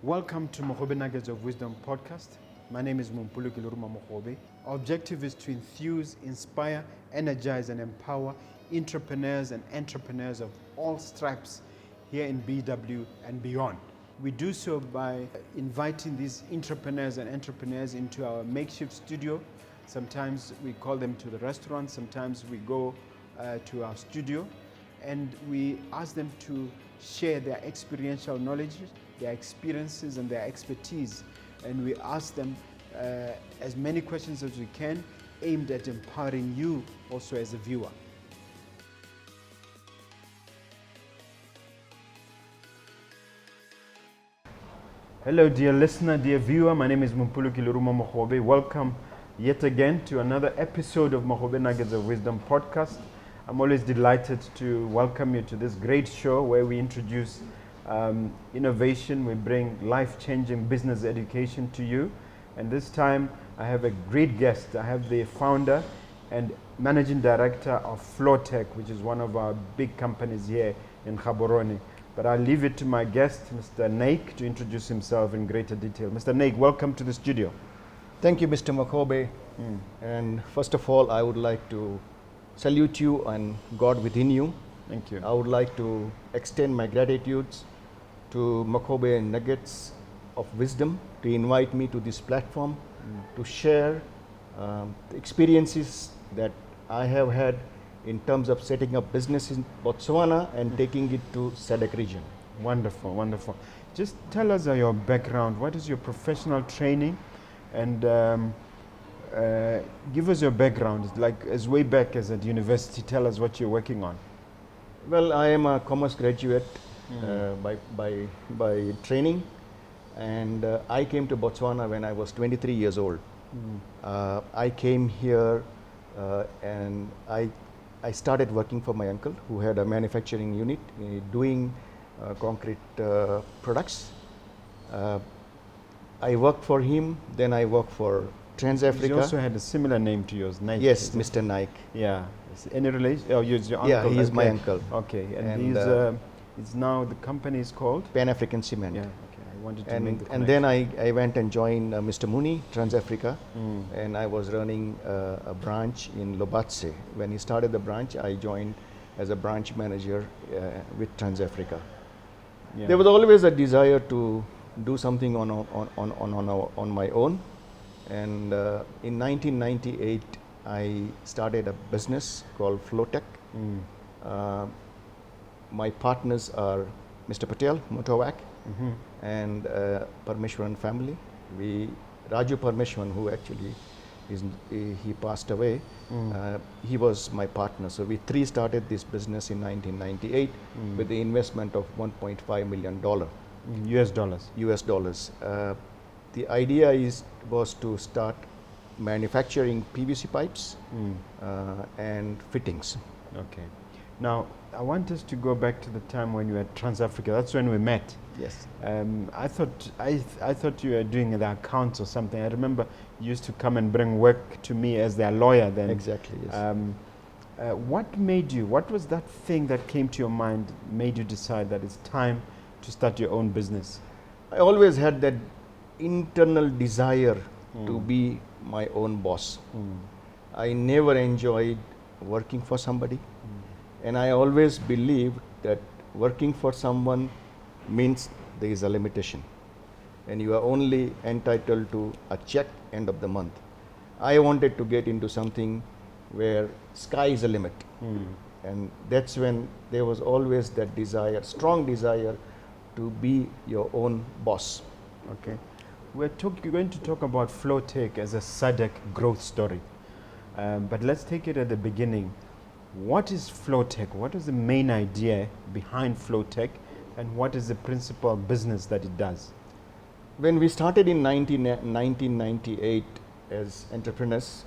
Welcome to Mogobe Nuggets of Wisdom podcast. My name is Mompoloki Lerumo Mogobe. Our objective is to enthuse, inspire, energize, and empower entrepreneurs and entrepreneurs of all stripes here in BW and beyond. We do so by inviting these entrepreneurs and entrepreneurs into our makeshift studio. Sometimes we call them to the restaurant, sometimes we go to our studio, and we ask them to share their experiential knowledge, their experiences and their expertise, and we ask them as many questions as we can, aimed at empowering you also as a viewer. Hello dear listener, dear viewer, my name is Mompoloki Lerumo Mogobe. Welcome yet again to another episode of Mogobe Nuggets of Wisdom podcast. I'm always delighted to welcome you to this great show where we introduce innovation, we bring life-changing business education to you. And this time I have a great guest. I have the founder and managing director of Flo-Tek, which is one of our big companies here in Gaborone. But I'll leave it to my guest, Mr. Naik, to introduce himself in greater detail. Mr. Naik, welcome to the studio. Thank you, Mr. Mogobe. And first of all, I would like to salute you and God within you. Thank you. I would like to extend my gratitude to Mogobe Nuggets of Wisdom to invite me to this platform to share the experiences that I have had in terms of setting up business in Botswana and taking it to SADC region. Wonderful, wonderful. Just tell us your background. What is your professional training? And give us your background, like as way back as at university. Tell us what you're working on. Well, I am a commerce graduate by training, and I came to Botswana when I was 23 years old. I came here and I started working for my uncle, who had a manufacturing unit doing concrete products. I worked for him, then I worked for Trans-Africa. He also had a similar name to yours, Naik. Yes, Mr. Naik. Yeah. Any relation? Oh, you're your uncle? Yeah, he is my uncle. Okay, and he's now, the company is called? Pan-African Cement. Yeah, okay. I wanted to make the connection. And then I went and joined Mr. Mooney, Trans-Africa, and I was running a branch in Lubrizol. When he started the branch, I joined as a branch manager with Trans-Africa. Yeah. There was always a desire to do something on my own, and in 1998 I started a business called Flo-Tek. My partners are Mr. Patel, Motowak, and Parmeshwaran family. Raju Parmeshwaran, who actually he passed away, he was my partner. So we three started this business in 1998 with the investment of $1.5 million. US dollars. US dollars. The idea was to start manufacturing PVC pipes and fittings. Okay. Now, I want us to go back to the time when you were at Trans-Africa. That's when we met. Yes. I thought you were doing the accounts or something. I remember you used to come and bring work to me as their lawyer then. Exactly, yes. What was that thing that came to your mind, made you decide that it's time to start your own business? I always had that internal desire to be my own boss. I never enjoyed working for somebody, and I always believed that working for someone means there is a limitation and you are only entitled to a check end of the month. I wanted to get into something where sky is the limit, and that's when there was always that desire, strong desire to be your own boss. Okay. We're going to talk about Flo-Tek as a SADC growth story. But let's take it at the beginning. What is Flo-Tek? What is the main idea behind Flo-Tek, and what is the principal business that it does? When we started in 1998 as entrepreneurs,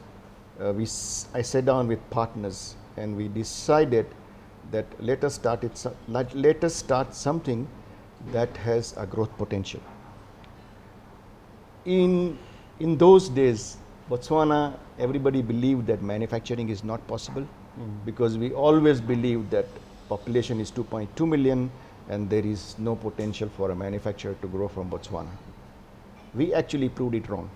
I sat down with partners and we decided that let us start something that has a growth potential. In those days, Botswana, everybody believed that manufacturing is not possible because we always believed that population is 2.2 million and there is no potential for a manufacturer to grow from Botswana. We actually proved it wrong.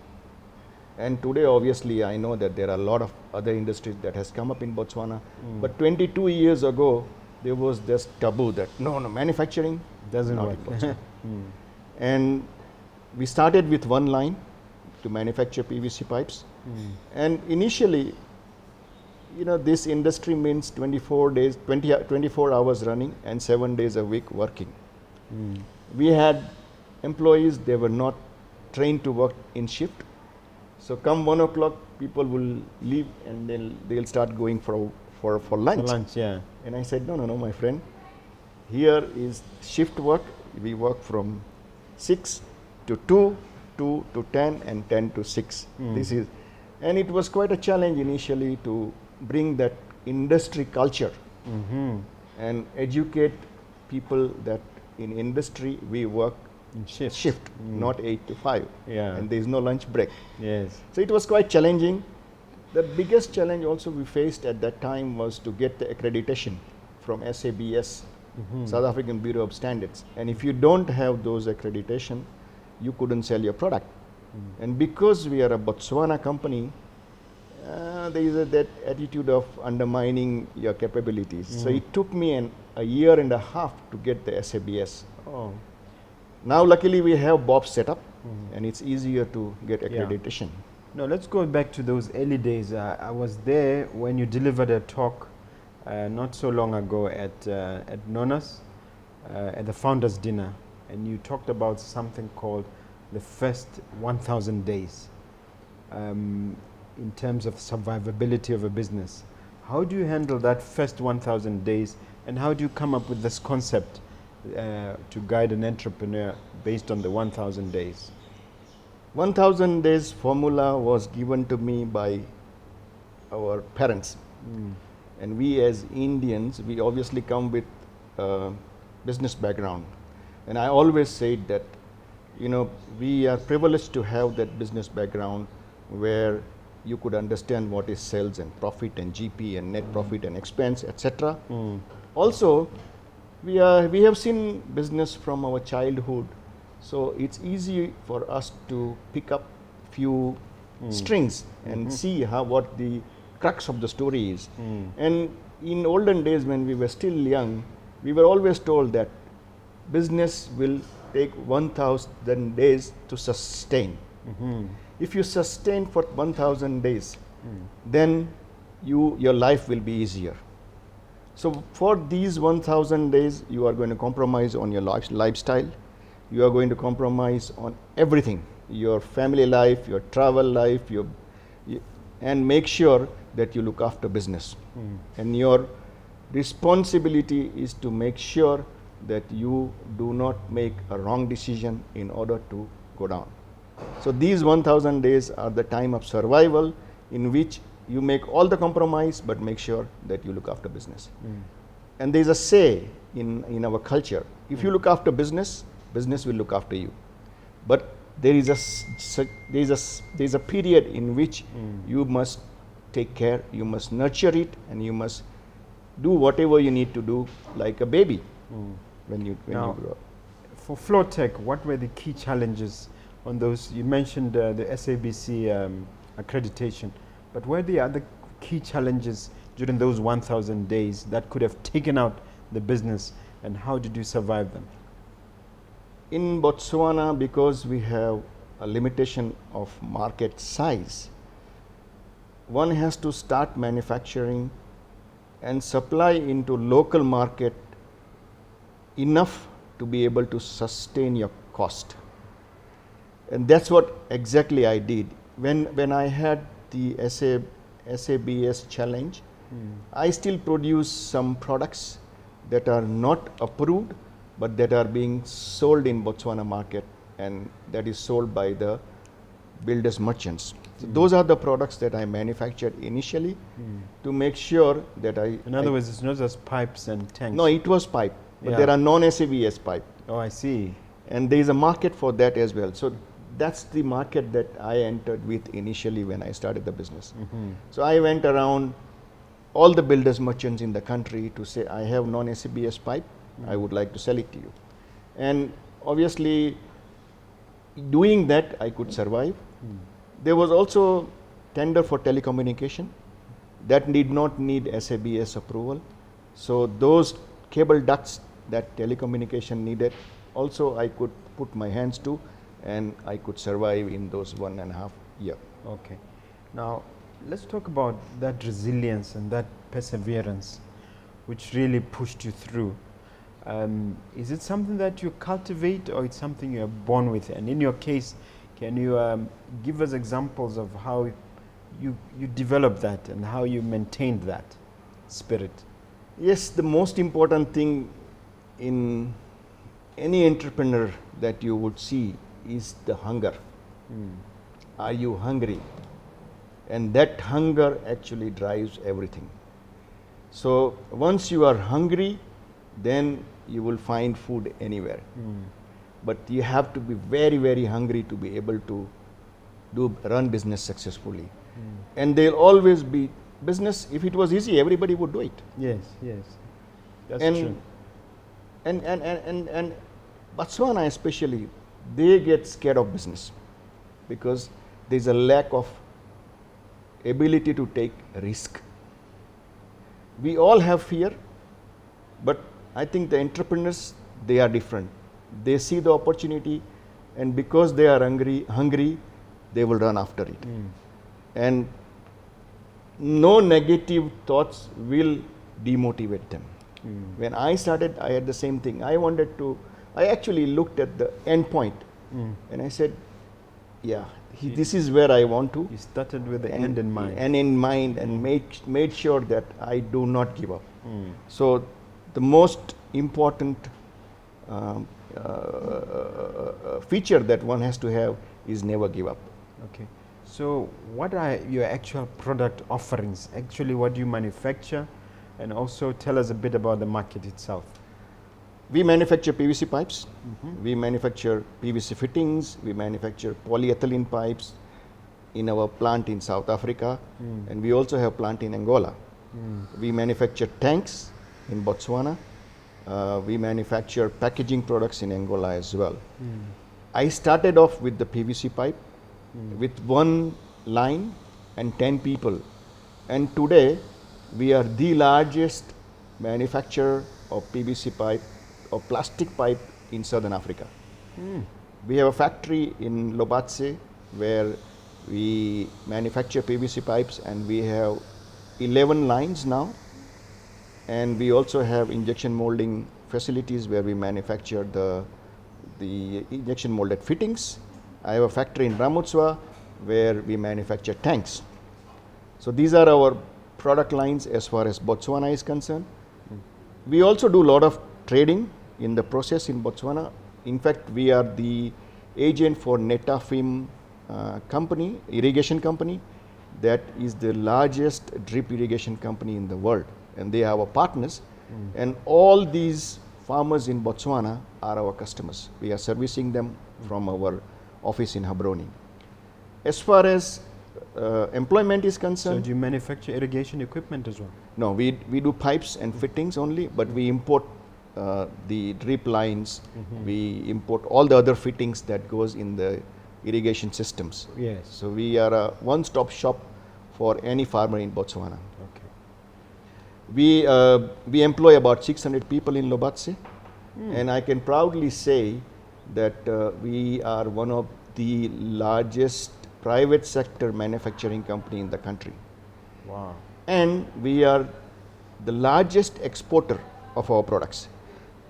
And today, obviously, I know that there are a lot of other industries that has come up in Botswana. But 22 years ago, there was this taboo that no, manufacturing Doesn't not work. in Botswana. And we started with one line to manufacture PVC pipes. And initially, this industry means 24 hours running and 7 days a week working. We had employees, they were not trained to work in shift. So come 1 o'clock, people will leave and then they'll start going for lunch. For lunch, yeah. And I said, no, my friend, here is shift work. We work from 6 to 2, 2 to 10, and 10 to 6. And it was quite a challenge initially to bring that industry culture and educate people that in industry we work In shift, not 8 to 5. Yeah. And there is no lunch break. Yes. So it was quite challenging. The biggest challenge also we faced at that time was to get the accreditation from SABS, South African Bureau of Standards. And if you don't have those accreditation, you couldn't sell your product. And because we are a Botswana company, there is that attitude of undermining your capabilities. So it took me a year and a half to get the SABS. Oh. Now luckily we have BOP set up and it's easier to get accreditation. No, let's go back to those early days. I was there when you delivered a talk not so long ago at Nona's, at the founders dinner, and you talked about something called the first 1,000 days in terms of survivability of a business. How do you handle that first 1,000 days, and how do you come up with this concept to guide an entrepreneur based on the 1,000 days? 1,000 days formula was given to me by our parents. And we as Indians, we obviously come with business background. And I always said that, we are privileged to have that business background where you could understand what is sales and profit and GP and net profit and expense, etc. Also, we have seen business from our childhood, so it's easy for us to pick up few strings and see what the crux of the story is. And in olden days when we were still young, we were always told that business will take 1,000 days to sustain. If you sustain for 1,000 days, then your life will be easier. So for these 1,000 days, you are going to compromise on your lifestyle. You are going to compromise on everything, your family life, your travel life, and make sure that you look after business. And your responsibility is to make sure that you do not make a wrong decision in order to go down. So these 1,000 days are the time of survival in which you make all the compromise but make sure that you look after business. And there is a say in our culture, if you look after business, business will look after you. But there is a period in which you must take care, you must nurture it, and you must do whatever you need to do like a baby when you grow up. For FloTek, what were the key challenges on those? You mentioned the SABC accreditation, but were the other key challenges during those 1,000 days that could have taken out the business, and how did you survive them? In Botswana, because we have a limitation of market size, one has to start manufacturing and supply into local market enough to be able to sustain your cost. And that's what exactly I did. When I had the SABS challenge, I still produce some products that are not approved, but that are being sold in Botswana market, and that is sold by the builders merchants. So those are the products that I manufactured initially to make sure that In other words, it's not just pipes and tanks. No, it was pipe, but there are non-SABS pipe. Oh, I see. And there is a market for that as well. So that's the market that I entered with initially when I started the business. So I went around all the builders merchants in the country to say, I have non-SABS pipe, I would like to sell it to you. And obviously, doing that, I could survive. There was also tender for telecommunication that did not need SABS approval. So those cable ducts that telecommunication needed, also I could put my hands to, and I could survive in those 1.5 years. Okay. Now, let's talk about that resilience and that perseverance, which really pushed you through. Is it something that you cultivate, or it's something you are born with? And in your case, can you give us examples of how you developed that and how you maintained that spirit? Yes, the most important thing in any entrepreneur that you would see is the hunger. Are you hungry? And that hunger actually drives everything. So once you are hungry, then you will find food anywhere. But you have to be very, very hungry to be able to run business successfully. And there'll always be business. If it was easy, everybody would do it. Yes, yes. That's true. And Botswana especially, they get scared of business because there's a lack of ability to take risk. We all have fear, but I think the entrepreneurs, they are different. They see the opportunity, and because they are hungry, they will run after it. And no negative thoughts will demotivate them. When I started, I had the same thing. I actually looked at the end point, and I said, yeah, this is where I want to. You started with the end in mind. And made sure that I do not give up. So the most important feature that one has to have is never give up. Okay. So what are your actual product offerings? Actually, what do you manufacture? And also tell us a bit about the market itself. We manufacture PVC pipes. We manufacture PVC fittings. We manufacture polyethylene pipes in our plant in South Africa. And we also have plant in Angola. We manufacture tanks in Botswana. We manufacture packaging products in Angola as well. I started off with the PVC pipe with one line and 10 people. And today, we are the largest manufacturer of PVC pipe or plastic pipe in Southern Africa. We have a factory in Lubrizol where we manufacture PVC pipes, and we have 11 lines now. And we also have injection molding facilities where we manufacture the injection molded fittings. I have a factory in Ramutswa where we manufacture tanks. So these are our product lines as far as Botswana is concerned. We also do a lot of trading in the process in Botswana. In fact, we are the agent for Netafim company, irrigation company, that is the largest drip irrigation company in the world. And they are our partners. And all these farmers in Botswana are our customers. We are servicing them from our office in Habroni. As far as employment is concerned. So do you manufacture irrigation equipment as well? No, we do pipes and fittings only, but we import the drip lines. We import all the other fittings that goes in the irrigation systems. Yes. So we are a one-stop shop for any farmer in Botswana. Okay. We employ about 600 people in Lubrizol, and I can proudly say that we are one of the largest private sector manufacturing company in the country. Wow. And we are the largest exporter of our products.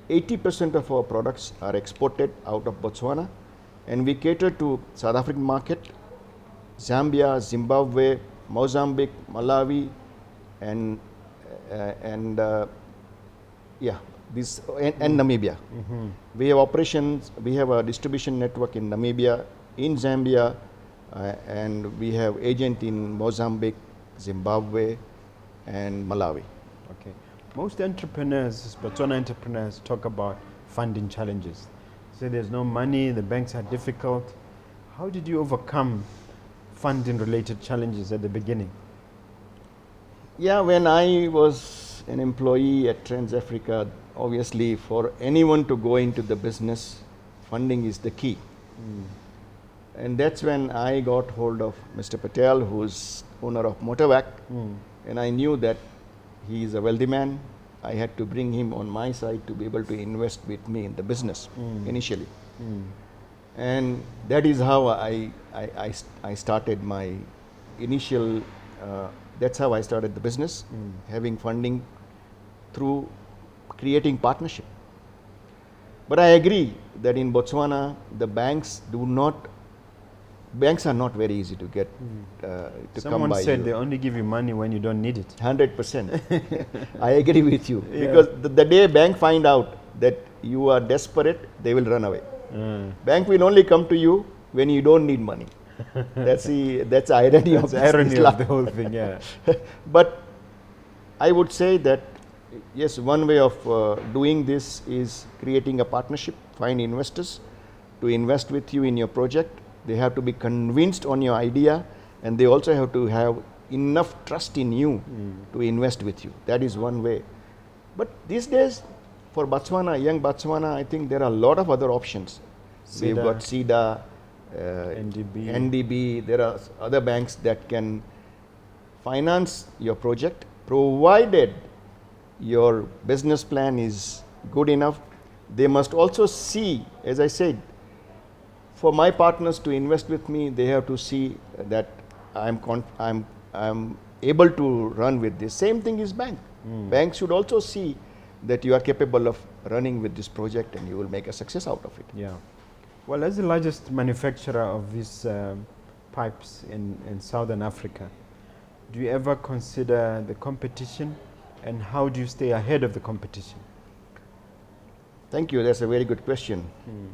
80% of our products are exported out of Botswana, and we cater to South African market, Zambia, Zimbabwe, Mozambique, Malawi, and Namibia. We have operations. We have a distribution network in Namibia, in Zambia, and we have agent in Mozambique, Zimbabwe, and Malawi. Okay. Most entrepreneurs, Botswana entrepreneurs, talk about funding challenges. Say there's no money, the banks are difficult. How did you overcome funding related challenges at the beginning? Yeah, when I was an employee at Trans Africa, obviously for anyone to go into the business, funding is the key. And that's when I got hold of Mr. Patel, who's owner of Motovac, and I knew that he is a wealthy man. I had to bring him on my side to be able to invest with me in the business initially. And that is how I started my initial, that's how I started the business, having funding through creating partnership. But I agree that in Botswana, the banks are not very easy to get to Someone come by. said they only give you money when you don't need it. 100%. I agree with you. Because the day bank find out that you are desperate, they will run away. Bank will only come to you when you don't need money. That's the irony of the whole thing, yeah. But I would say that yes, one way of doing this is creating a partnership, find investors to invest with you in your project. They have to be convinced on your idea, and they also have to have enough trust in you to invest with you. That is one way. But these days, for Botswana, young Botswana, I think there are a lot of other options. We've got SIDA, NDB, there are other banks that can finance your project, provided your business plan is good enough. They must also see, as I said, for my partners to invest with me, they have to see that I'm able to run with this. Same thing is bank. Banks should also see that you are capable of running with this project and you will make a success out of it. Yeah. Well, as the largest manufacturer of these pipes in Southern Africa, do you ever consider the competition, and how do you stay ahead of the competition? Thank you. That's a very good question.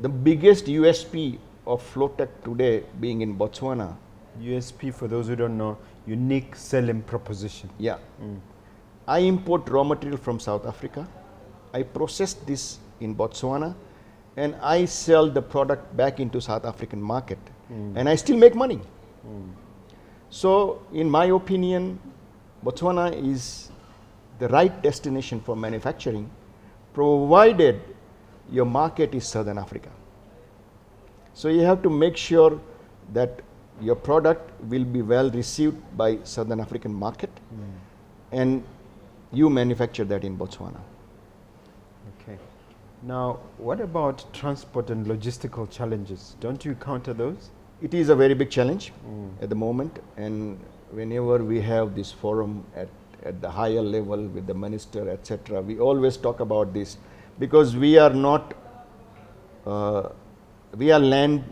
The biggest USP of FloTek today being in Botswana. USP, for those who don't know, unique selling proposition. Yeah. I import raw material from South Africa. I process this in Botswana, and I sell the product back into South African market, and I still make money. So, in my opinion, Botswana is the right destination for manufacturing, provided your market is Southern Africa. So you have to make sure that your product will be well received by Southern African market, and you manufacture that in Botswana. Okay. Now, what about transport and logistical challenges? Don't you counter those? It is a very big challenge at the moment, and whenever we have this forum at the higher level with the minister, etc., we always talk about this, because we are not, we are land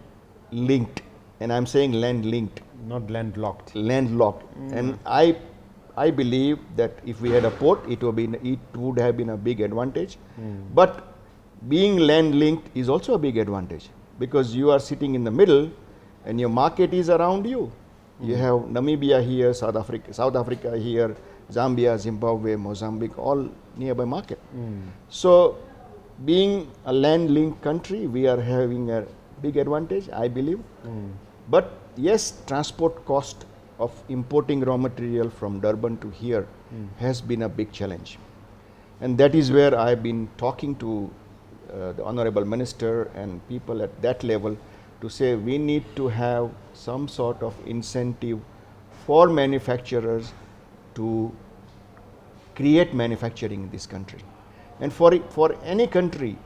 linked, and I'm saying land linked. Not landlocked. Landlocked. And I believe that if we had a port, it would have been a big advantage. But being land linked is also a big advantage, because you are sitting in the middle and your market is around you. You have Namibia here, South Africa here, Zambia, Zimbabwe, Mozambique, all nearby market. So being a land linked country, we are having a big advantage, I believe. But yes, transport cost of importing raw material from Durban to here has been a big challenge. And that is where I've been talking to the Honorable Minister and people at that level to say we need to have some sort of incentive for manufacturers to create manufacturing in this country. And for any country,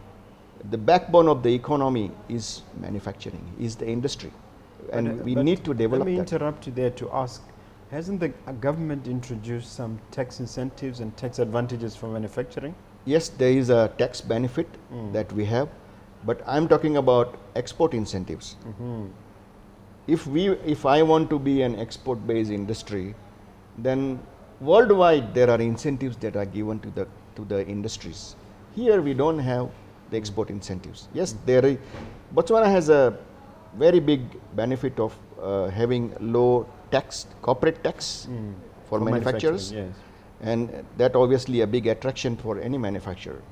the backbone of the economy is manufacturing, is the industry. And we need to develop that. Let me interrupt you there to ask, hasn't the government introduced some tax incentives and tax advantages for manufacturing? Yes, there is a tax benefit that we have, but I'm talking about export incentives. If I want to be an export-based industry, then worldwide there are incentives that are given to the industries. Here we don't have the export incentives. Yes, Botswana has a very big benefit of having low tax, corporate tax for manufacturers. Yes. And that obviously a big attraction for any manufacturer.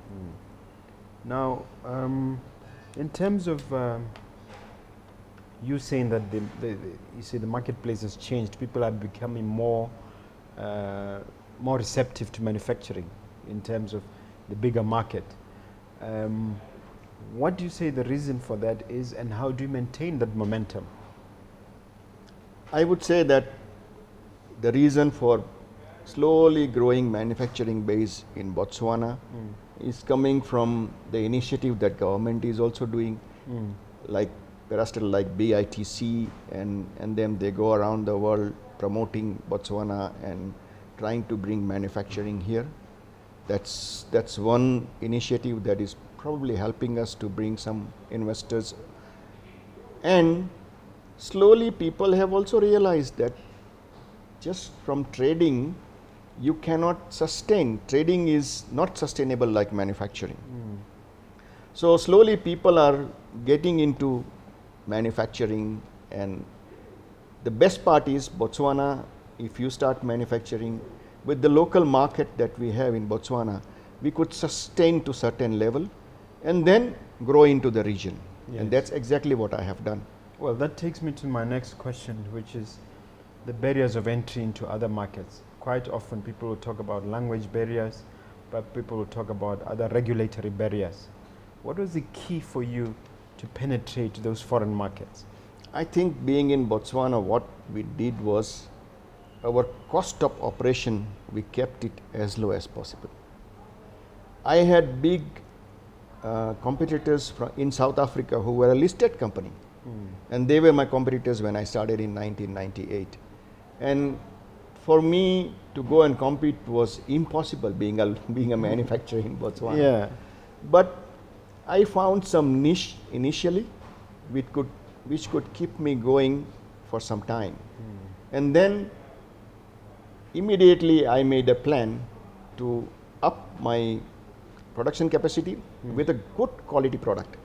Now, in terms of you saying that you see the marketplace has changed, people are becoming more receptive to manufacturing in terms of the bigger market. What do you say the reason for that is, and how do you maintain that momentum? I would say that the reason for slowly growing manufacturing base in Botswana is coming from the initiative that government is also doing, like Perastel, like BITC, and then they go around the world promoting Botswana and trying to bring manufacturing here. That's one initiative that is probably helping us to bring some investors. And slowly people have also realized that just from trading you cannot sustain. Trading is not sustainable like manufacturing. So slowly people are getting into manufacturing, and the best part is Botswana, if you start manufacturing with the local market that we have in Botswana, we could sustain to certain level and then grow into the region. Yes. And that's exactly what I have done. Well, that takes me to my next question, which is the barriers of entry into other markets. Quite often people will talk about language barriers, but people will talk about other regulatory barriers. What was the key for you to penetrate those foreign markets? I think being in Botswana, what we did was our cost of operation, we kept it as low as possible. I had big competitors in South Africa who were a listed company, and they were my competitors when I started in 1998. And for me to go and compete was impossible, being a manufacturer in Botswana. Yeah. But I found some niche initially which could keep me going for some time. And then immediately I made a plan to up my production capacity with a good quality product.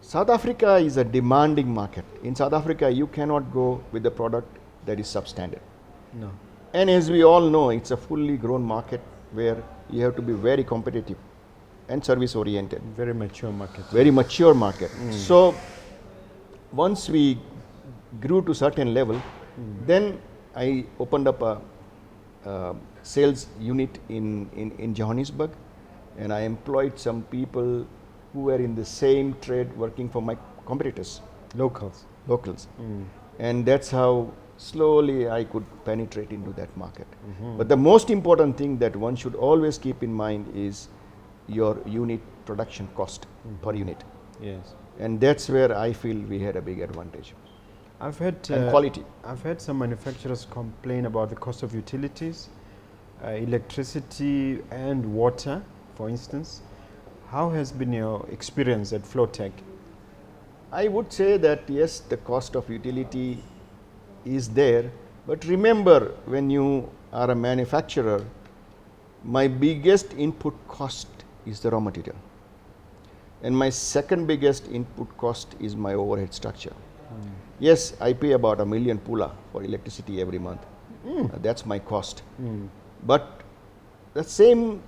South Africa is a demanding market. In South Africa, you cannot go with a product that is substandard. No. And as we all know, it's a fully grown market where you have to be very competitive and service oriented. Very mature market. Very mature market. So once we grew to certain level, then I opened up a sales unit in Johannesburg, and I employed some people who were in the same trade working for my competitors. Locals. And that's how slowly I could penetrate into that market. But the most important thing that one should always keep in mind is your unit production cost per unit. Yes. And that's where I feel we had a big advantage. I've heard And quality. I've heard some manufacturers complain about the cost of utilities, electricity and water, for instance. How has been your experience at FloTek? I would say that yes, the cost of utility is there, but remember, when you are a manufacturer, my biggest input cost is the raw material, and my second biggest input cost is my overhead structure. Yes, I pay about $1 million pula for electricity every month. That's my cost. But the same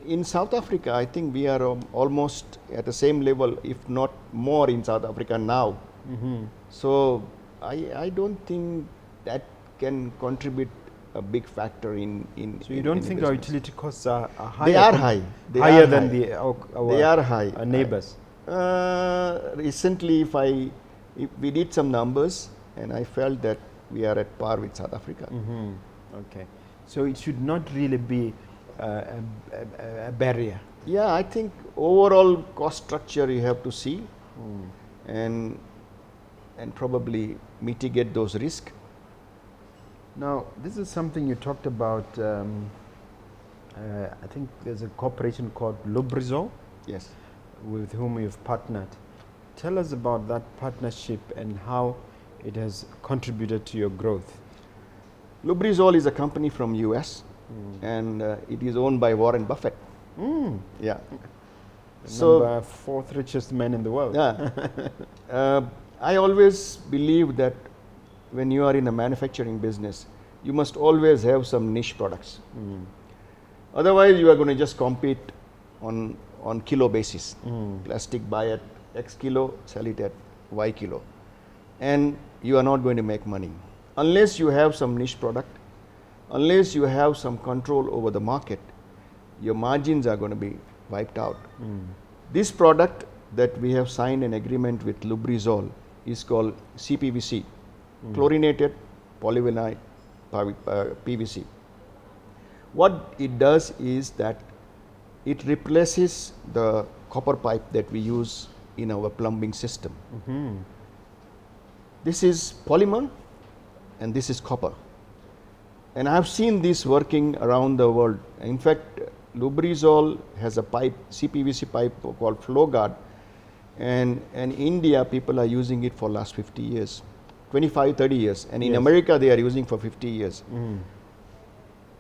in South Africa, I think we are almost at the same level, if not more, in South Africa now. So I don't think that can contribute a big factor in. So you don't think our utility costs are higher? They are high. Higher than the they are high. Our neighbors. Recently, if we did some numbers, and I felt that we are at par with South Africa. Okay, so it should not really be a barrier. Yeah, I think overall cost structure you have to see, and probably mitigate those risks. Now, this is something you talked about. I think there's a corporation called Lubrizol. Yes. With whom you've partnered. Tell us about that partnership and how it has contributed to your growth. Lubrizol is a company from US, and it is owned by Warren Buffett. Yeah. So, number 4th richest man in the world. Yeah. I always believe that when you are in a manufacturing business, you must always have some niche products. Otherwise, you are going to just compete on kilo basis. Plastic buy at X kilo, sell it at Y kilo. And you are not going to make money. Unless you have some niche product, unless you have some control over the market, your margins are going to be wiped out. This product that we have signed an agreement with Lubrizol is called CPVC, chlorinated polyvinyl PVC. What it does is that it replaces the copper pipe that we use in our plumbing system. This is polymer and this is copper. And I have seen this working around the world. In fact, Lubrizol has a pipe, CPVC pipe called FloGuard, and in India people are using it for last 50 years, 25, 30 years, and in America they are using for 50 years.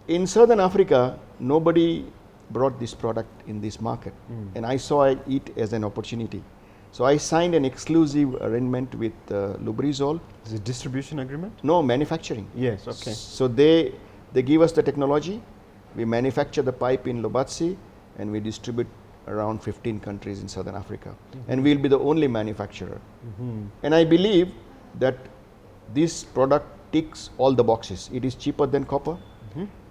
In Southern Africa, nobody brought this product in this market, and I saw it as an opportunity. So I signed an exclusive arrangement with Lubrizol. Is it distribution agreement? No, manufacturing. Yes, okay. So they give us the technology, we manufacture the pipe in Lubumbashi, and we distribute around 15 countries in Southern Africa. And we'll be the only manufacturer. And I believe that this product ticks all the boxes. It is cheaper than copper.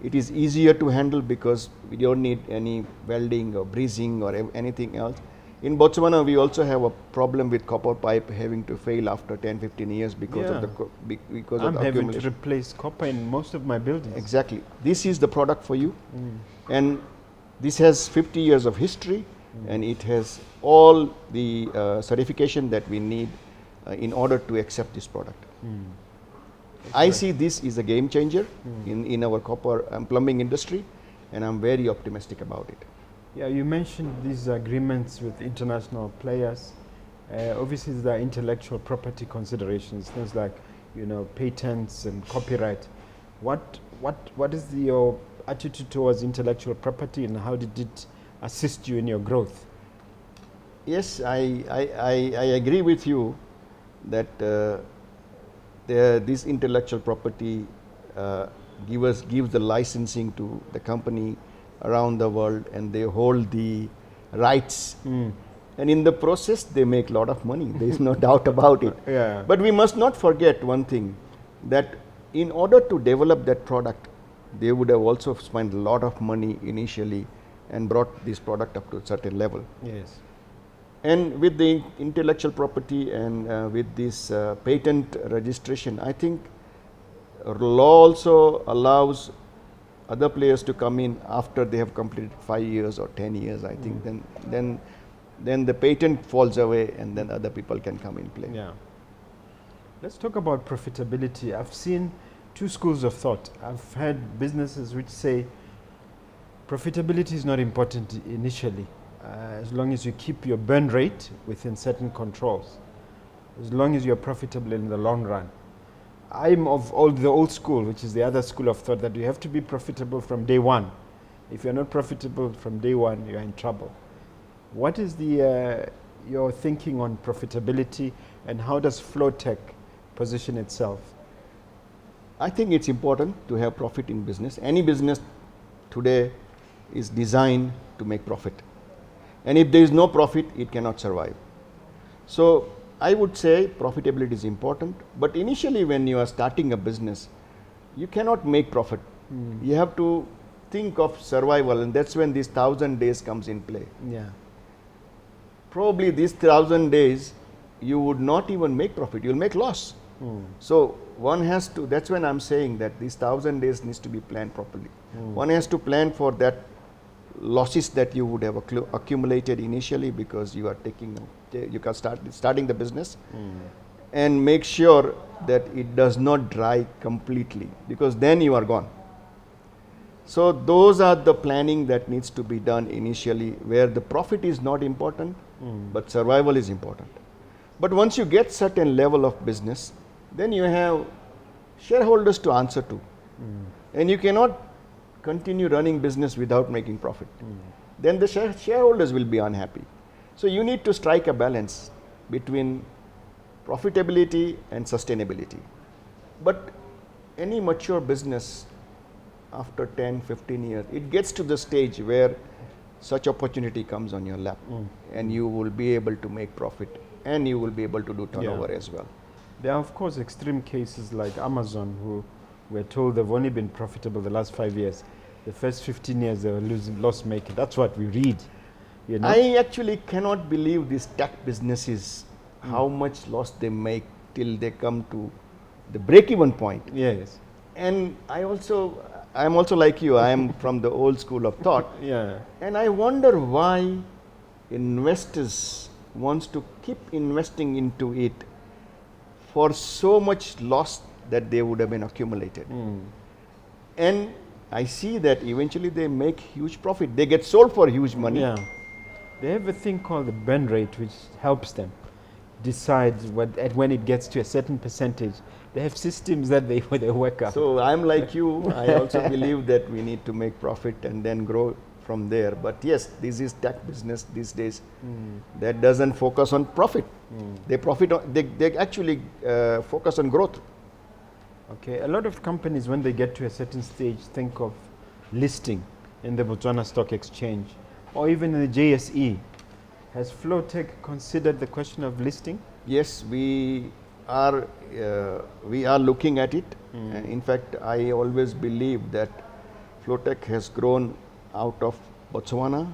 It is easier to handle because we don't need any welding or breezing or anything else. In Botswana, we also have a problem with copper pipe having to fail after 10-15 years because of the because I'm of the having accumulation. to replace copper in most of my buildings. Exactly. This is the product for you, and this has 50 years of history, and it has all the certification that we need in order to accept this product. I see this is a game changer in our copper and plumbing industry, and I'm very optimistic about it. Yeah, you mentioned these agreements with international players. Obviously, there are intellectual property considerations, things like, patents and copyright. What is your attitude towards intellectual property, and how did it assist you in your growth? Yes, I agree with you that this intellectual property gives the licensing to the company around the world, and they hold the rights, and in the process they make a lot of money. There is no doubt about it. But we must not forget one thing, that in order to develop that product, they would have also spent a lot of money initially and brought this product up to a certain level. Yes. And with the intellectual property and with this patent registration, I think law also allows other players to come in after they have completed 5 years or 10 years. I think then the patent falls away, and then other people can come in play. Yeah. Let's talk about profitability. I've seen two schools of thought. I've had businesses which say profitability is not important initially, as long as you keep your burn rate within certain controls, as long as you're profitable in the long run. I'm of the old school, which is the other school of thought, that you have to be profitable from day one. If you're not profitable from day one, you're in trouble. What is your thinking on profitability, and how does FloTek position itself? I think it's important to have profit in business. Any business today is designed to make profit. And if there is no profit, it cannot survive. So I would say profitability is important, but initially when you are starting a business, you cannot make profit. You have to think of survival, and that's when this 1,000 days comes in play. Yeah. Probably these 1,000 days, you would not even make profit, you'll make loss. So one has to, that's when I'm saying that these 1,000 days needs to be planned properly. One has to plan for that losses that you would have accumulated initially because you are starting the business, and make sure that it does not dry completely, because then you are gone. So those are the planning that needs to be done initially, where the profit is not important, but survival is important. But once you get certain level of business, then you have shareholders to answer to, and you cannot continue running business without making profit. Then the shareholders will be unhappy. So you need to strike a balance between profitability and sustainability. But any mature business, after 10, 15 years, it gets to the stage where such opportunity comes on your lap, and you will be able to make profit, and you will be able to do turnover as well. There are, of course, extreme cases like Amazon, who we're told they've only been profitable the last 5 years. The first 15 years they were loss making. That's what we read. You know? I actually cannot believe these tech businesses, how much loss they make till they come to the break-even point. Yes. And I'm also like you, I am from the old school of thought. Yeah. And I wonder why investors wants to keep investing into it for so much loss that they would have been accumulated. And I see that eventually they make huge profit. They get sold for huge money. Yeah. They have a thing called the burn rate, which helps them decide when it gets to a certain percentage. They have systems that they work out. So I'm like you. I also believe that we need to make profit and then grow from there. But yes, this is tech business these days that doesn't focus on profit. They actually focus on growth. Okay, a lot of companies, when they get to a certain stage, think of listing in the Botswana Stock Exchange or even in the JSE. Has FloTek considered the question of listing? Yes, we are looking at it. In fact, I always believe that FloTek has grown out of Botswana,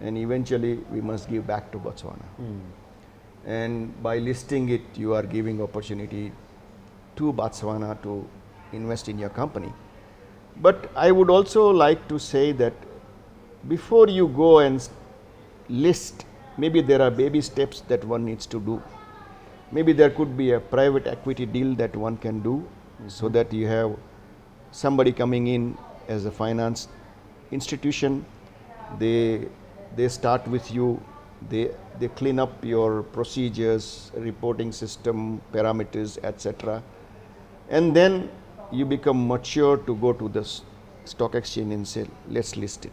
and eventually we must give back to Botswana. And by listing it, you are giving opportunity to Botswana to invest in your company. But I would also like to say that before you go and list, maybe there are baby steps that one needs to do. Maybe there could be a private equity deal that one can do so that you have somebody coming in as a finance institution. They start with you. They clean up your procedures, reporting system, parameters, etc. And then you become mature to go to the stock exchange and say, let's list it.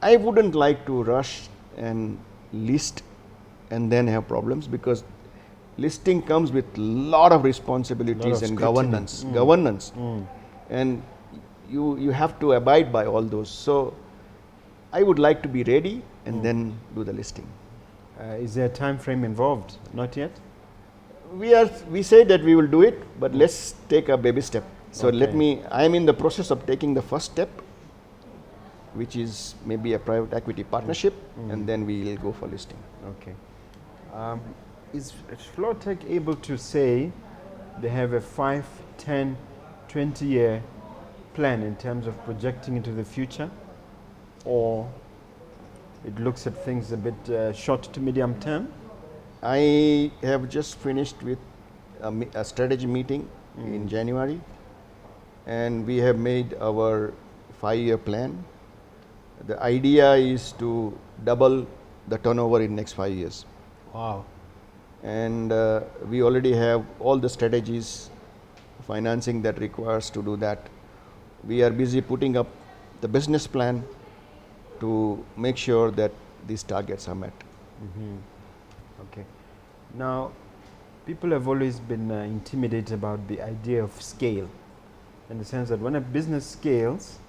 I wouldn't like to rush and list and then have problems, because listing comes with a lot of responsibilities and governance. And you have to abide by all those. So I would like to be ready and then do the listing. Is there a time frame involved? Not yet? We say that we will do it, but let's take a baby step. So Okay. I am in the process of taking the first step, which is maybe a private equity partnership, and then we will go for listing. Okay. Is FloTek able to say they have a 5, 10, 20-year plan in terms of projecting into the future? Or it looks at things a bit short to medium term? I have just finished with a strategy meeting in January, and we have made our 5-year plan. The idea is to double the turnover in next 5 years. Wow. And we already have all the strategies, financing that requires to do that. We are busy putting up the business plan to make sure that these targets are met. Okay. Now, people have always been intimidated about the idea of scale, in the sense that when a business scales,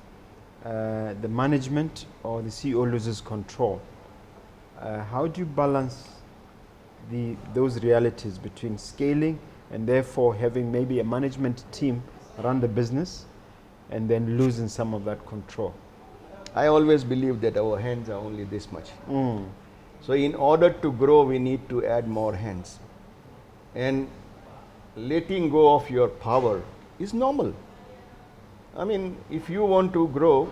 the management or the CEO loses control. How do you balance those realities between scaling and therefore having maybe a management team run the business and then losing some of that control? I always believe that our hands are only this much. So in order to grow, we need to add more hands. And letting go of your power is normal. I mean, if you want to grow,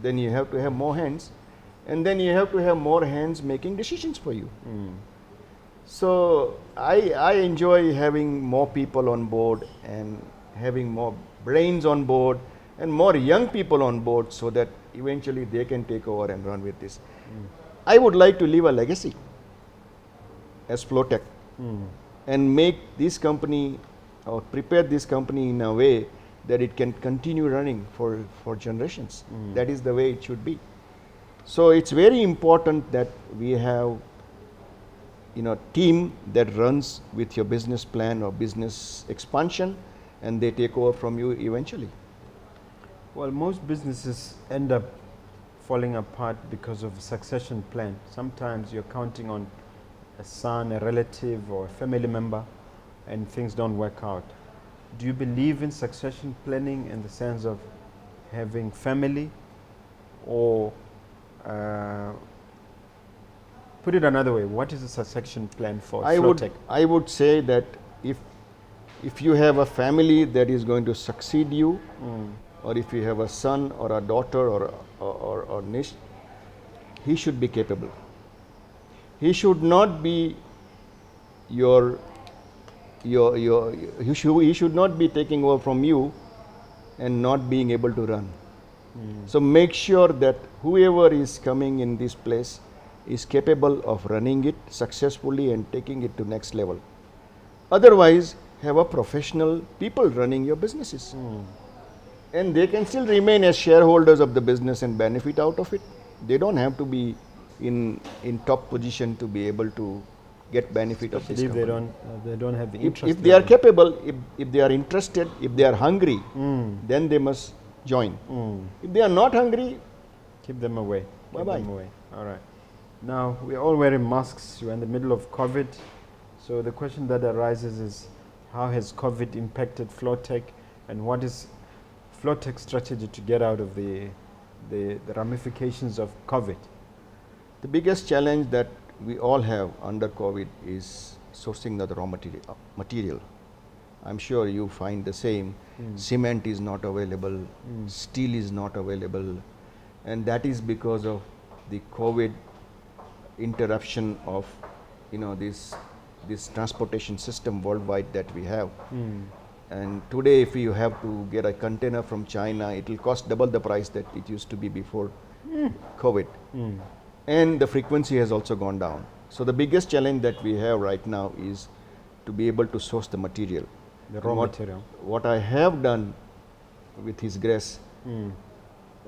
then you have to have more hands, and then you have to have more hands making decisions for you. So I enjoy having more people on board and having more brains on board and more young people on board, so that eventually they can take over and run with this. I would like to leave a legacy as FloTek and make this company, or prepare this company in a way that it can continue running for generations. That is the way it should be. So it's very important that we have team that runs with your business plan or business expansion, and they take over from you eventually. Well, most businesses end up falling apart because of a succession plan. Sometimes you're counting on a son, a relative, or a family member, and things don't work out. Do you believe in succession planning in the sense of having family, or Put it another way, what is the succession plan for I FloTek? would say that if you have a family that is going to succeed you, or if you have a son or a daughter or niece, he should be capable. He should not be he should not be taking over from you and not being able to run. So make sure that whoever is coming in this place is capable of running it successfully and taking it to next level. Otherwise, have a professional people running your businesses. And they can still remain as shareholders of the business and benefit out of it. They don't have to be in top position to be able to get benefit of this If company. they don't have the interest. If they are capable, if they are interested, if they are hungry, then they must join. If they are not hungry, keep them away. Bye Keep bye. them away. All right. Now, we're all wearing masks. We're in the middle of COVID. So the question that arises is, how has COVID impacted FloTek, and what is FloTek's strategy to get out of the ramifications of COVID? the biggest challenge that we all have under COVID is sourcing the raw material. I'm sure you find the same. Cement is not available, steel is not available, and that is because of the COVID interruption of this transportation system worldwide that we have. And today, if you have to get a container from China, it will cost double the price that it used to be before COVID. And the frequency has also gone down. So the biggest challenge that we have right now is to be able to source the material. The raw material. What I have done with His grace,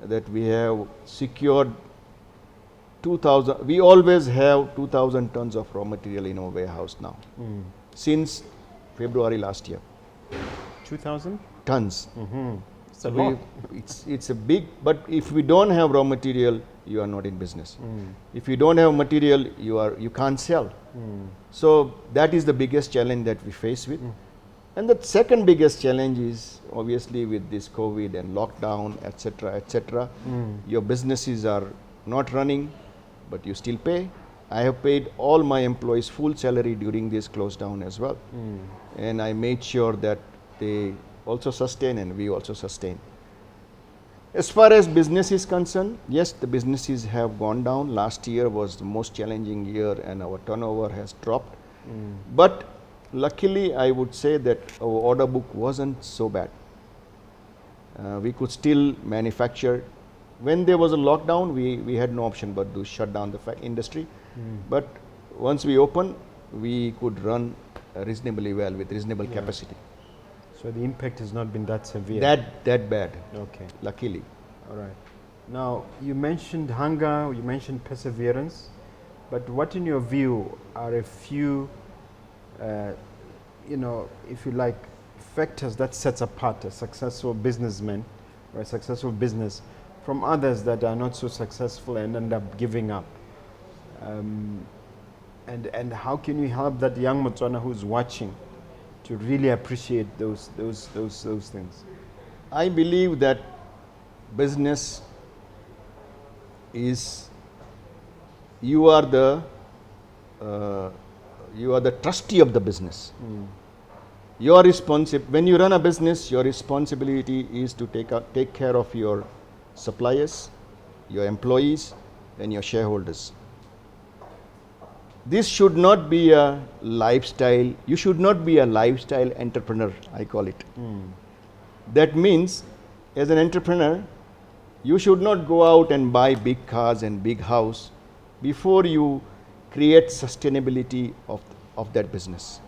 that we have secured 2,000, we always have 2,000 tons of raw material in our warehouse now, since February last year. 2,000 tons. It's a lot. It's a big, but if we don't have raw material, you are not in business. If you don't have material, you can't sell. So that is the biggest challenge that we face with. And the second biggest challenge is obviously with this COVID and lockdown, etc. Your businesses are not running, but you still pay. I have paid all my employees full salary during this close down as well. And I made sure that they also sustain and we also sustain. As far as business is concerned, yes, the businesses have gone down. Last year was the most challenging year and our turnover has dropped. But luckily, I would say that our order book wasn't so bad. We could still manufacture. When there was a lockdown, we had no option but to shut down the industry. But once we opened, we could run reasonably well with reasonable capacity. So the impact has not been that severe. That bad. Okay. Luckily. All right. Now, you mentioned hunger, you mentioned perseverance, but what in your view are a few, if you like, factors that sets apart a successful businessman or a successful business from others that are not so successful and end up giving up? And how can you help that young Botswana who's watching to really appreciate those things? I believe that business is you are the trustee of the business. Your when you run a business, your responsibility is to take care of your suppliers, your employees, and your shareholders. This should not be a lifestyle. You should not be a lifestyle entrepreneur, I call it. That means, as an entrepreneur, you should not go out and buy big cars and big house before you create sustainability of that business.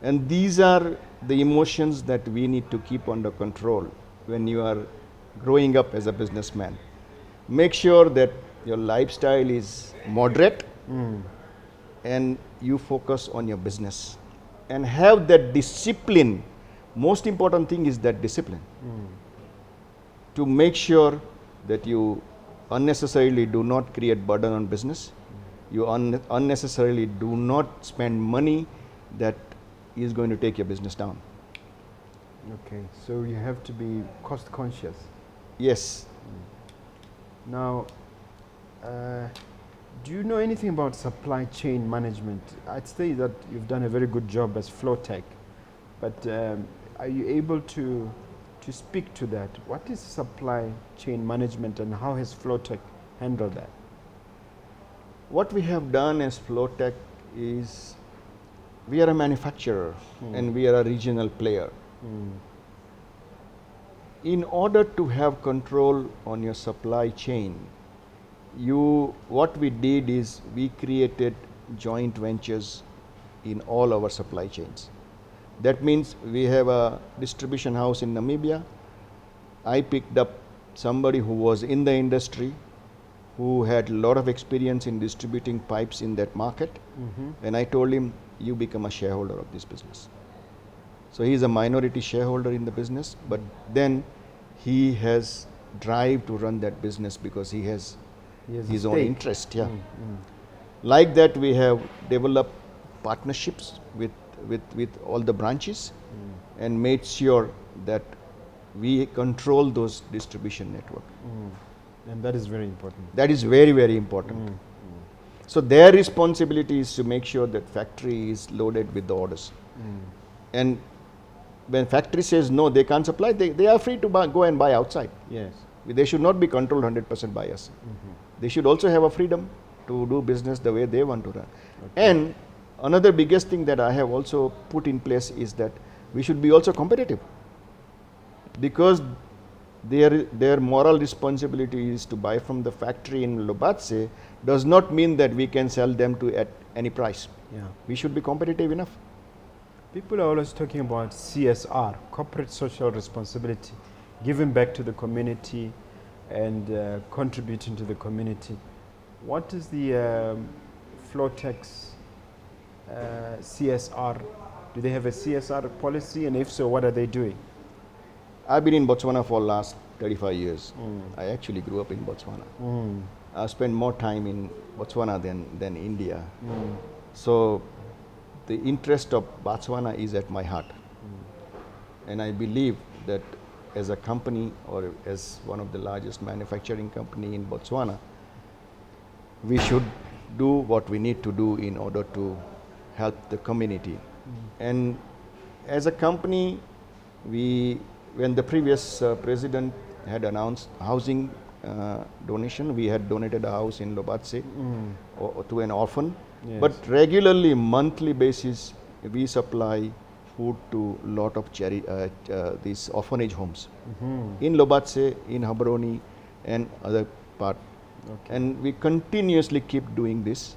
And these are the emotions that we need to keep under control when you are growing up as a businessman. Make sure that your lifestyle is moderate and you focus on your business and have that discipline. Most important thing is that discipline to make sure that you unnecessarily do not create burden on business. You unnecessarily do not spend money that is going to take your business down. Okay, so you have to be cost conscious. Yes. Now, Do you know anything about supply chain management? I'd say that you've done a very good job as Flo-Tek, but are you able to speak to that? What is supply chain management and how has Flo-Tek handled that? What we have done as FloTek is we are a manufacturer and we are a regional player. In order to have control on your supply chain, what we did is we created joint ventures in all our supply chains. That means we have a distribution house in Namibia. I picked up somebody who was in the industry, who had a lot of experience in distributing pipes in that market, and I told him, you become a shareholder of this business. So he is a minority shareholder in the business, but then he has drive to run that business because he has his own interest. Yeah. Like that, we have developed partnerships with all the branches and made sure that we control those distribution network. And that is very important. That is very, very important. So their responsibility is to make sure that factory is loaded with the orders. And when factory says no, they can't supply, they are free to go and buy outside. Yes. They should not be controlled 100% by us. They should also have a freedom to do business the way they want to run. And another biggest thing that I have also put in place is that we should be also competitive, because their moral responsibility is to buy from the factory in Lubrizol does not mean that we can sell them to at any price. Yeah. We should be competitive enough. People are always talking about CSR, corporate social responsibility, giving back to the community and contributing to the community. What is the FloTek's CSR? Do they have a CSR policy, and if so, what are they doing? I've been in Botswana for the last 35 years. I actually grew up in Botswana. I spent more time in Botswana than India. So the interest of Botswana is at my heart. And I believe that as a company or as one of the largest manufacturing company in Botswana, we should do what we need to do in order to help the community. And as a company, when the previous president had announced housing donation, we had donated a house in Lubrizol to an orphan. Yes. But regularly, monthly basis, we supply food to a lot of these orphanage homes in Lubrizol, in Habroni, and other part. And we continuously keep doing this.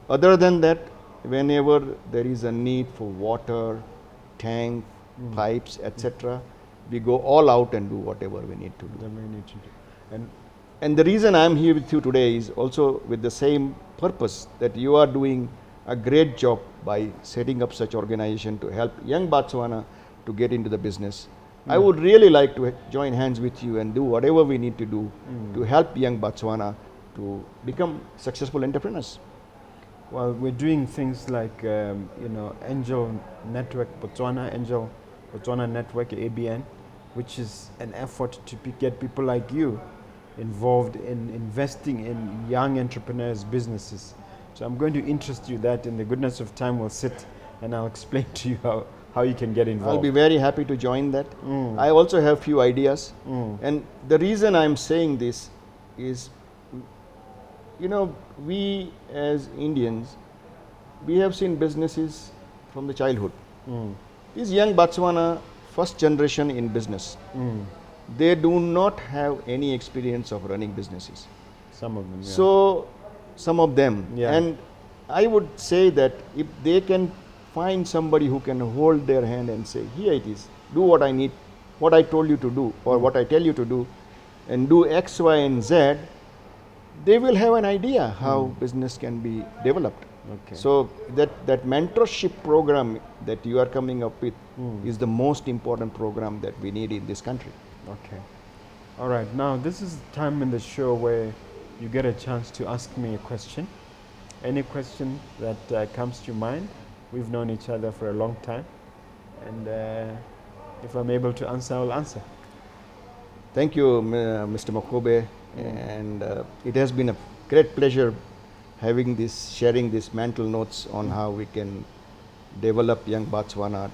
Other than that, whenever there is a need for water, tank, pipes, etc., we go all out and do whatever we need to do. And the reason I am here with you today is also with the same purpose, that you are doing a great job by setting up such organization to help young Botswana to get into the business. I would really like to join hands with you and do whatever we need to do to help young Botswana to become successful entrepreneurs. Well, we're doing things like, Angel Network Botswana, Angel Botswana Network, ABN, which is an effort to get people like you involved in investing in young entrepreneurs' businesses. So I'm going to interest you that in the goodness of time we'll sit and I'll explain to you how you can get involved. I'll be very happy to join that. I also have few ideas. And the reason I'm saying this is, we as Indians, we have seen businesses from the childhood. These young Botswana, first generation in business, they do not have any experience of running businesses. Some of them, yeah. So, some of them. Yeah. And I would say that if they can find somebody who can hold their hand and say, here it is, do what I need, what I told you to do, or what I tell you to do, and do X, Y, and Z, they will have an idea how business can be developed. Okay. So that mentorship program that you are coming up with is the most important program that we need in this country. Okay. All right. Now, this is the time in the show where you get a chance to ask me a question. Any question that comes to your mind. We've known each other for a long time. And if I'm able to answer, I'll answer. Thank you, Mr. Mogobe. And it has been a great pleasure sharing these mental notes on how we can develop young Botswana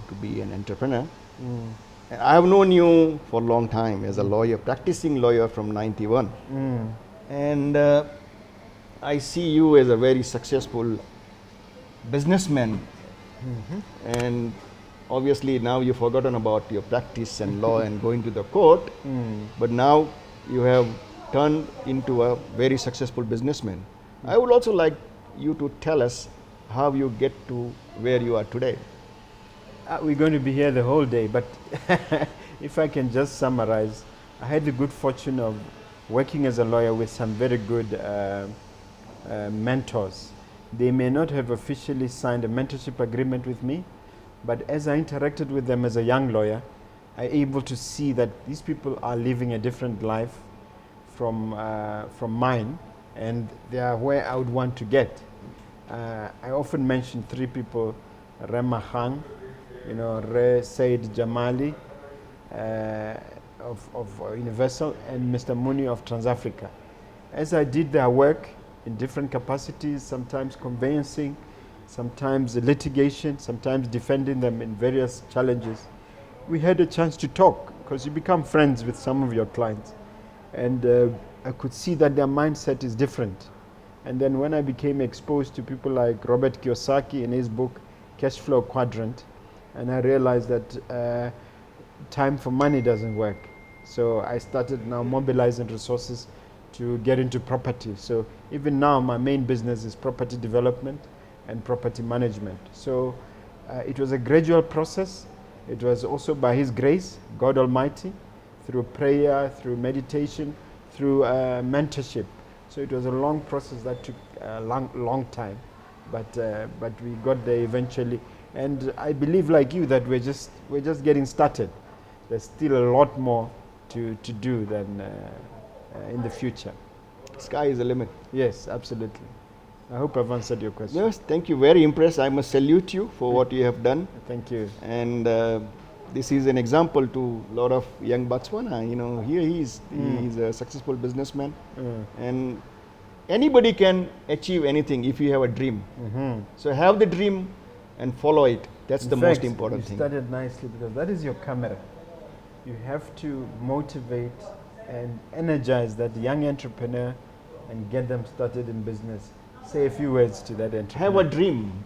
to be an entrepreneur. And I have known you for a long time as a lawyer, practicing lawyer from 91. And I see you as a very successful businessman. And obviously now you've forgotten about your practice and law and going to the court, but now you have turned into a very successful businessman. I would also like you to tell us how you get to where you are today. We're going to be here the whole day, but if I can just summarize, I had the good fortune of working as a lawyer with some very good mentors. They may not have officially signed a mentorship agreement with me, but as I interacted with them as a young lawyer, I able to see that these people are living a different life from mine, and they are where I would want to get. I often mention three people: Rema Khan, Re Said Jamali of Universal, and Mr. Muni of Transafrica. As I did their work in different capacities, sometimes conveyancing, sometimes litigation, sometimes defending them in various challenges, we had a chance to talk, because you become friends with some of your clients. And I could see that their mindset is different. And then when I became exposed to people like Robert Kiyosaki in his book, Cash Flow Quadrant, and I realized that time for money doesn't work. So I started now mobilizing resources to get into property. So even now my main business is property development and property management. So it was a gradual process. It was also by His grace, God Almighty, through prayer, through meditation, through mentorship. So it was a long process that took a long time, but we got there eventually. And I believe, like you, that we're just getting started. There's still a lot more to do than in the future. Sky is the limit. Yes, absolutely. I hope I've answered your question. Yes, thank you. Very impressed. I must salute you for what you have done. Thank you. And this is an example to a lot of young Botswana. Here he's a successful businessman, and anybody can achieve anything if you have a dream. So have the dream and follow it. That's the most important thing. You started nicely, because that is your camera. You have to motivate and energize that young entrepreneur and get them started in business. Say a few words to that entrepreneur. Have a dream.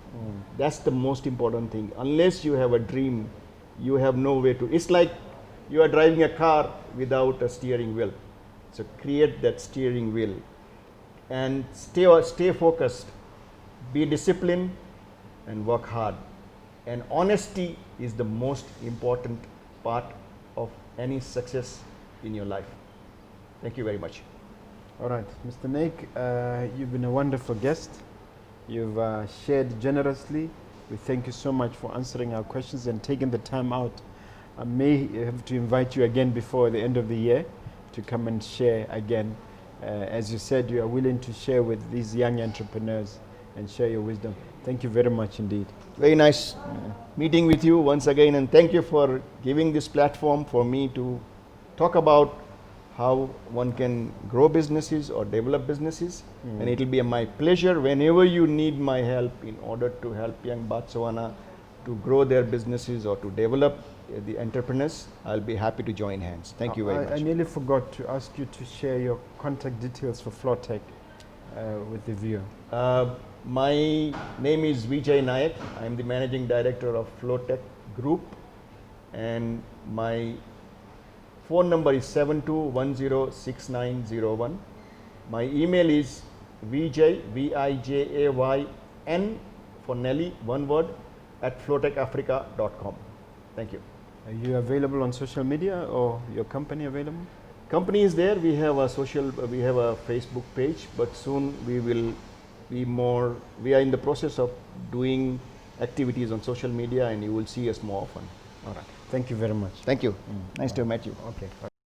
That's the most important thing. Unless you have a dream, you have no way to. It's like you are driving a car without a steering wheel. So create that steering wheel and stay focused. Be disciplined and work hard. And honesty is the most important part of any success in your life. Thank you very much. All right, Mr. Naik, you've been a wonderful guest. You've shared generously. We thank you so much for answering our questions and taking the time out. I may have to invite you again before the end of the year to come and share again. As you said, you are willing to share with these young entrepreneurs and share your wisdom. Thank you very much indeed. Very nice meeting with you once again, and thank you for giving this platform for me to talk about how one can grow businesses or develop businesses. And it will be my pleasure whenever you need my help in order to help young Botswana to grow their businesses or to develop the entrepreneurs. I'll be happy to join hands. Thank you very much. I nearly forgot to ask you to share your contact details for FloTek with the viewer. My name is Vijay Naik. I'm the managing director of FloTek Group, and my phone number is 72106901. My email is Vijay, VIJAYN for Nelly, one word, @flotekafrica.com. Thank you. Are you available on social media, or your company available? Company is there. We have a Facebook page, but soon we will be more. We are in the process of doing activities on social media, and you will see us more often. All right. Thank you very much. Thank you. Nice to have met you. Okay. Bye.